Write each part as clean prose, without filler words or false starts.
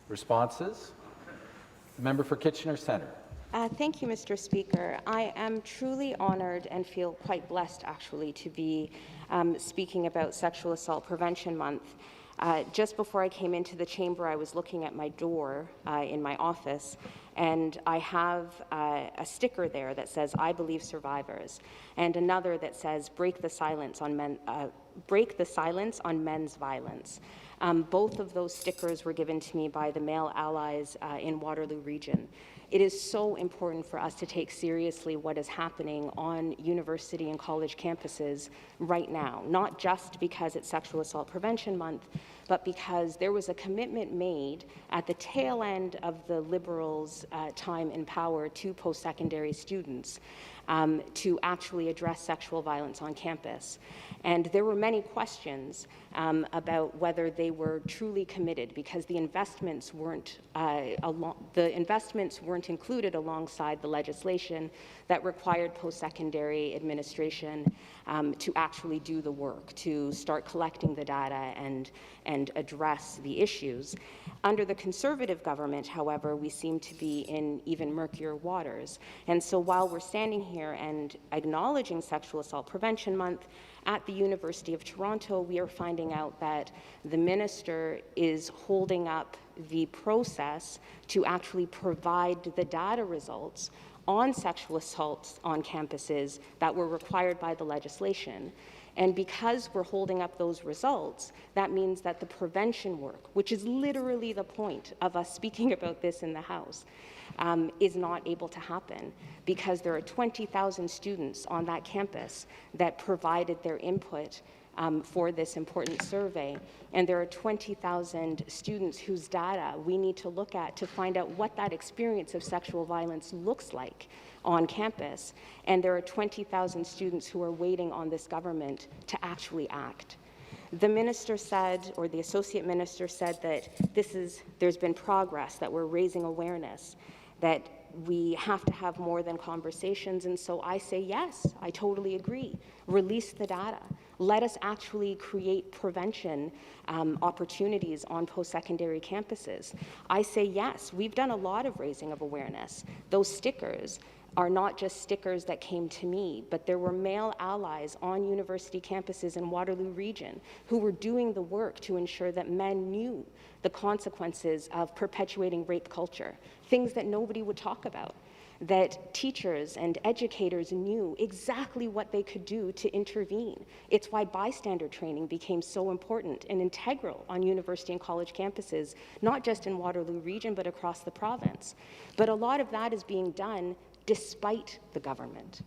Responses? The member for Kitchener Centre. Thank you, Mr. Speaker. I am truly honoured and feel quite blessed, actually, to be speaking about Sexual Assault Prevention Month. Just before I came into the chamber, I was looking at my door in my office, and I have a sticker there that says, "I believe survivors," and another that says, break the silence on men's violence." Both of those stickers were given to me by the male allies in Waterloo Region. It is so important for us to take seriously what is happening on university and college campuses right now, not just because it's Sexual Assault Prevention Month, but because there was a commitment made at the tail end of the Liberals' time in power to post-secondary students to actually address sexual violence on campus. And there were many questions about whether they were truly committed, because the investments weren't included alongside the legislation that required post-secondary administration to actually do the work, to start collecting the data and address the issues. Under the Conservative government, however, we seem to be in even murkier waters. And so while we're standing here and acknowledging Sexual Assault Prevention Month, at the University of Toronto, we are finding out that the minister is holding up the process to actually provide the data results on sexual assaults on campuses that were required by the legislation. And because we're holding up those results, that means that the prevention work, which is literally the point of us speaking about this in the House, is not able to happen, because there are 20,000 students on that campus that provided their input for this important survey, and there are 20,000 students whose data we need to look at to find out what that experience of sexual violence looks like on campus, and there are 20,000 students who are waiting on this government to actually act. The minister said, or the associate minister said, that there's been progress, that we're raising awareness, that we have to have more than conversations, and so I say yes, I totally agree. Release the data. Let us actually create prevention opportunities on post-secondary campuses. I say yes, we've done a lot of raising of awareness. Those stickers are not just stickers that came to me, but there were male allies on university campuses in Waterloo Region who were doing the work to ensure that men knew the consequences of perpetuating rape culture, things that nobody would talk about, that teachers and educators knew exactly what they could do to intervene. It's why bystander training became so important and integral on university and college campuses, not just in Waterloo Region, but across the province. But a lot of that is being done despite the government.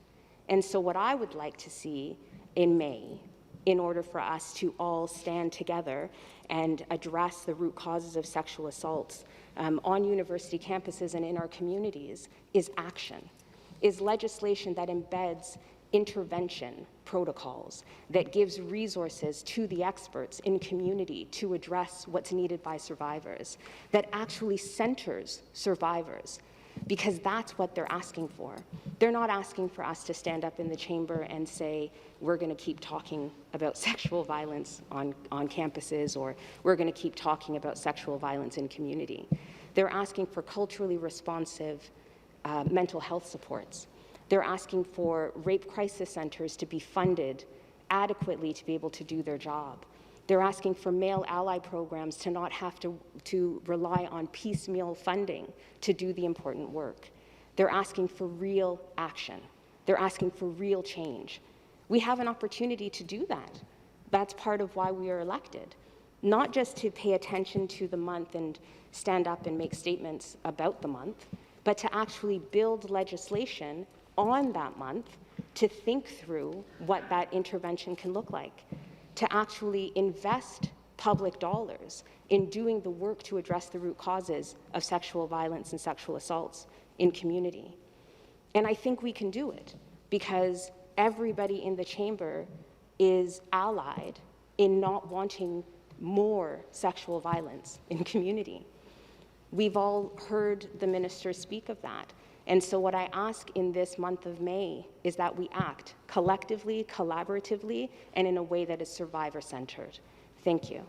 And so what I would like to see in May, in order for us to all stand together and address the root causes of sexual assaults on university campuses and in our communities, is action, is legislation that embeds intervention protocols, that gives resources to the experts in community to address what's needed by survivors, that actually centers survivors, because that's what they're asking for. They're not asking for us to stand up in the chamber and say, we're going to keep talking about sexual violence on campuses, or we're going to keep talking about sexual violence in community. They're asking for culturally responsive mental health supports. They're asking for rape crisis centers to be funded adequately to be able to do their job. They're asking for male ally programs to not have to rely on piecemeal funding to do the important work. They're asking for real action. They're asking for real change. We have an opportunity to do that. That's part of why we are elected. Not just to pay attention to the month and stand up and make statements about the month, but to actually build legislation on that month to think through what that intervention can look like, to actually invest public dollars in doing the work to address the root causes of sexual violence and sexual assaults in community. And I think we can do it because everybody in the chamber is allied in not wanting more sexual violence in community. We've all heard the minister speak of that. And so what I ask in this month of May is that we act collectively, collaboratively, and in a way that is survivor-centered. Thank you.